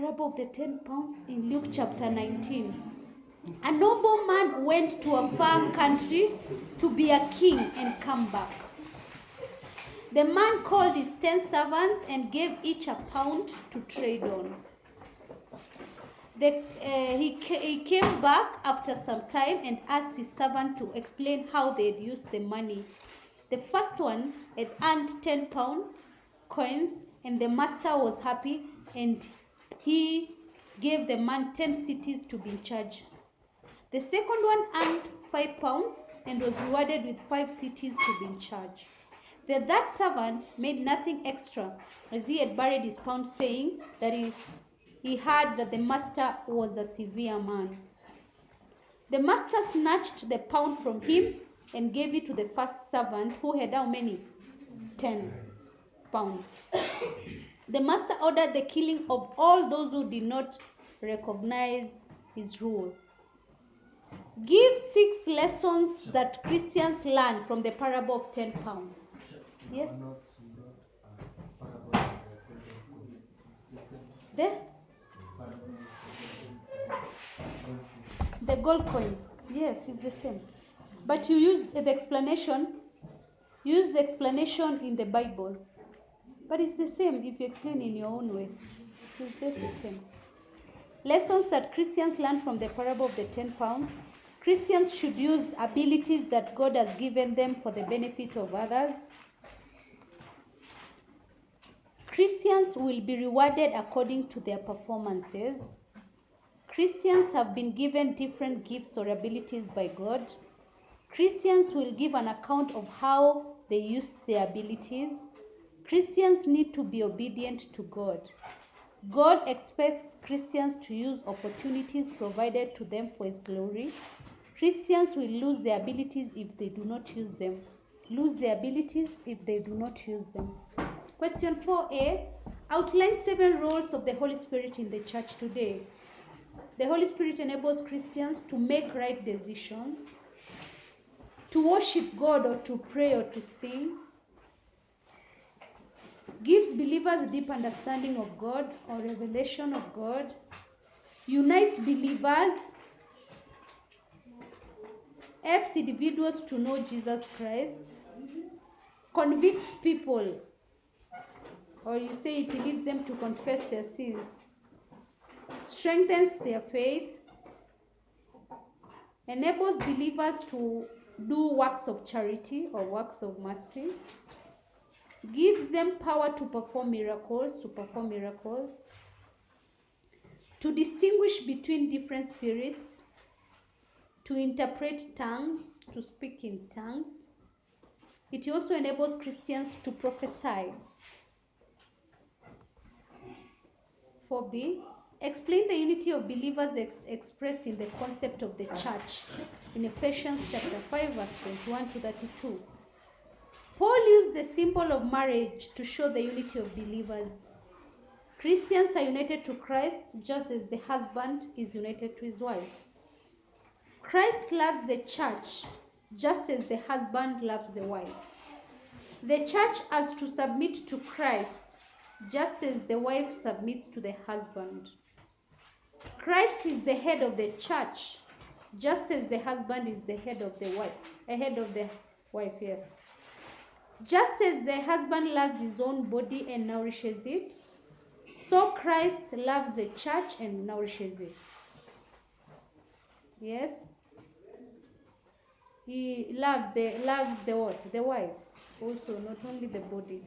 parable of the 10 pounds in Luke chapter 19. A nobleman went to a far country to be a king and come back. The man called his 10 servants and gave each a pound to trade on. He came back after some time and asked his servant to explain how they had used the money. The first one had earned 10 pounds coins, and the master was happy, and he gave the man 10 cities to be in charge. The second one earned 5 pounds and was rewarded with 5 cities to be in charge. The third servant made nothing extra, as he had buried his pound, saying that he heard that the master was a severe man. The master snatched the pound from him and gave it to the first servant, who had how many? 10 pounds. The master ordered the killing of all those who did not recognize his rule. Give 6 lessons that Christians learn from the parable of 10 pounds. Yes? The gold coin. Yes, it's the same. But you use the explanation. Use the explanation in the Bible. But it's the same if you explain in your own way. It's just the same. Lessons that Christians learn from the parable of the 10 pounds. Christians should use abilities that God has given them for the benefit of others. Christians will be rewarded according to their performances. Christians have been given different gifts or abilities by God. Christians will give an account of how they use their abilities. Christians need to be obedient to God. God expects Christians to use opportunities provided to them for His glory. Christians will lose their abilities if they do not use them. Lose their abilities if they do not use them. Question 4a. Outline 7 roles of the Holy Spirit in the church today. The Holy Spirit enables Christians to make right decisions, to worship God or to pray or to sing, gives believers deep understanding of God or revelation of God, unites believers, helps individuals to know Jesus Christ, convicts people, or you say it leads them to confess their sins, strengthens their faith, enables believers to do works of charity or works of mercy, gives them power to perform miracles, to distinguish between different spirits, to interpret tongues, to speak in tongues. It also enables Christians to prophesy. 4b. Explain the unity of believers expressed in the concept of the church in Ephesians chapter 5, verse 21 to 32. Paul used the symbol of marriage to show the unity of believers. Christians are united to Christ just as the husband is united to his wife. Christ loves the church just as the husband loves the wife. The church has to submit to Christ just as the wife submits to the husband. Christ is the head of the church just as the husband is the head of the wife. Yes. Just as the husband loves his own body and nourishes it, so Christ loves the church and nourishes it. Yes? He loves the what? The wife. Also, not only the body.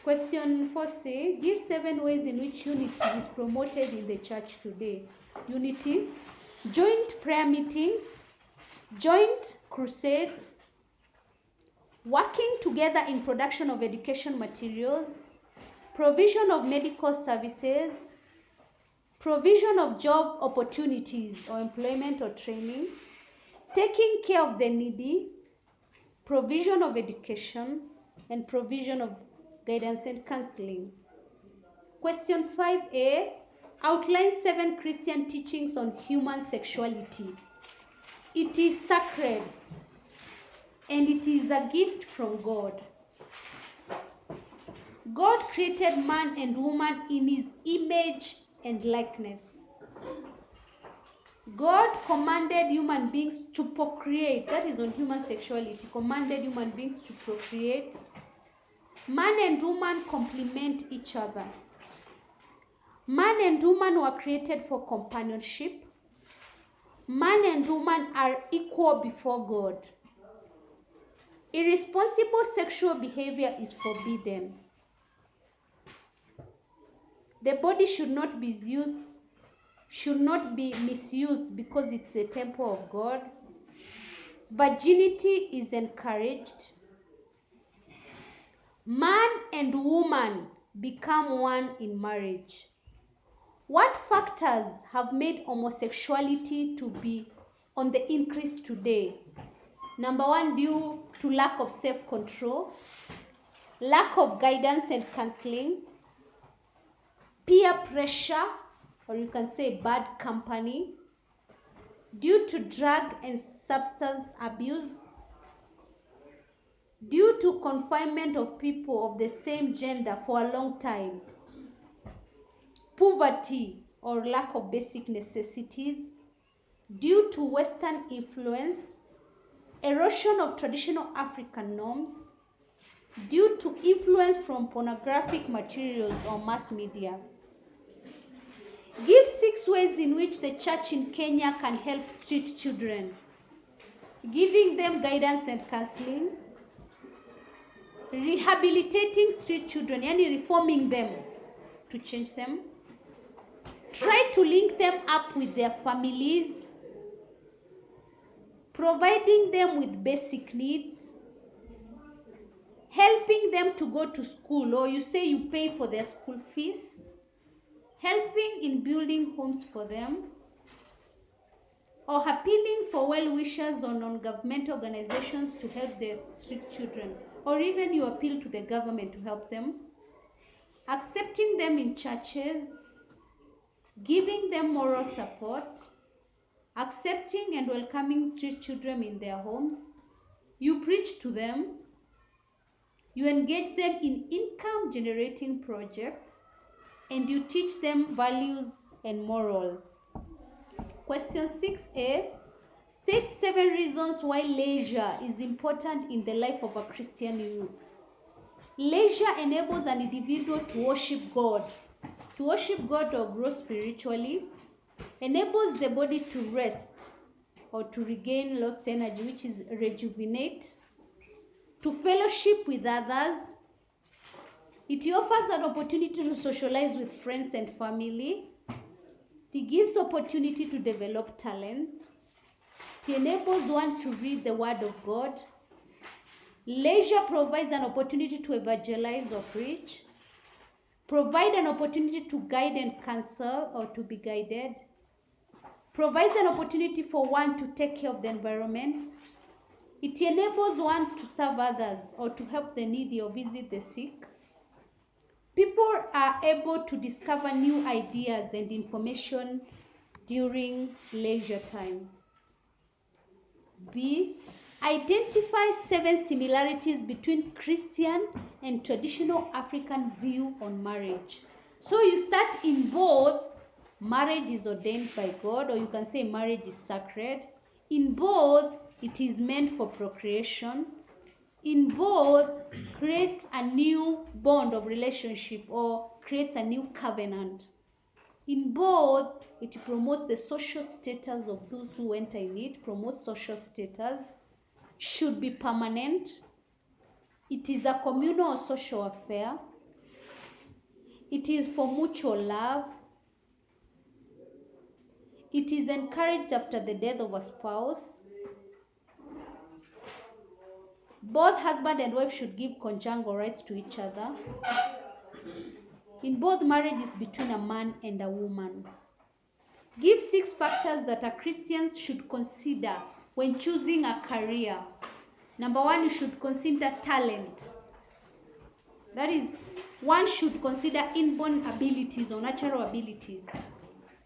Question 4c. Give 7 ways in which unity is promoted in the church today. Unity. Joint prayer meetings. Joint crusades. Working together in production of education materials. Provision of medical services. Provision of job opportunities or employment or training. Taking care of the needy. Provision of education. And provision of guidance and counseling. Question 5a. Outline 7 Christian teachings on human sexuality. It is sacred and it is a gift from God. God created man and woman in his image and likeness. God commanded human beings to procreate. That is on human sexuality. Commanded human beings to procreate. Man and woman complement each other. Man and woman were created for companionship. Man and woman are equal before God. Irresponsible sexual behavior is forbidden. The body should not be misused because it's the temple of God. Virginity is encouraged. Man and woman become one in marriage. What factors have made homosexuality to be on the increase today? Number one, due to lack of self-control, lack of guidance and counseling, peer pressure, or you can say bad company, due to drug and substance abuse, due to confinement of people of the same gender for a long time, poverty or lack of basic necessities, due to Western influence, erosion of traditional African norms, due to influence from pornographic materials or mass media. Give 6 ways in which the church in Kenya can help street children. Giving them guidance and counseling. Rehabilitating street children, yani reforming them to change them. Try to link them up with their families. Providing them with basic needs. Helping them to go to school, or you say you pay for their school fees. Helping in building homes for them, or appealing for well-wishers or non-governmental organizations to help the street children, or even you appeal to the government to help them, accepting them in churches, giving them moral support, accepting and welcoming street children in their homes. You preach to them, you engage them in income-generating projects, and you teach them values and morals. Question 6a. State 7 reasons why leisure is important in the life of a Christian youth. Leisure enables an individual to worship God or grow spiritually, enables the body to rest or to regain lost energy, which is rejuvenate, to fellowship with others. It offers an opportunity to socialize with friends and family. It gives opportunity to develop talents. It enables one to read the Word of God. Leisure provides an opportunity to evangelize or preach. Provide an opportunity to guide and counsel or to be guided. Provides an opportunity for one to take care of the environment. It enables one to serve others or to help the needy or visit the sick. People are able to discover new ideas and information during leisure time. B. Identify 7 similarities between Christian and traditional African view on marriage. So you start in both, marriage is ordained by God, or you can say marriage is sacred. In both, it is meant for procreation. In both, creates a new bond of relationship or creates a new covenant. In both, it promotes the social status of those who enter in it, promotes social status, should be permanent. It is a communal or social affair. It is for mutual love. It is encouraged after the death of a spouse. Both husband and wife should give conjugal rights to each other. In both, marriage is between a man and a woman. Give 6 factors that a Christian should consider when choosing a career. Number 1, you should consider talent. That is, one should consider inborn abilities or natural abilities.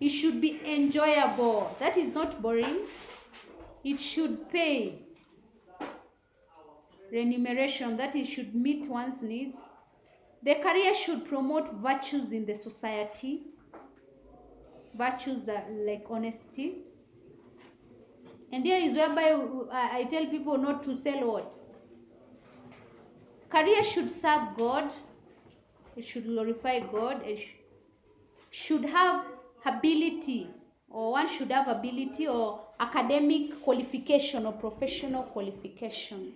It should be enjoyable. That is not boring. It should pay. Remuneration, that it should meet one's needs. The career should promote virtues in the society. virtues that like honesty. And here is whereby I tell people not to sell what? Career should serve God. It should glorify God. It should have ability, or one should have ability or academic qualification or professional qualification.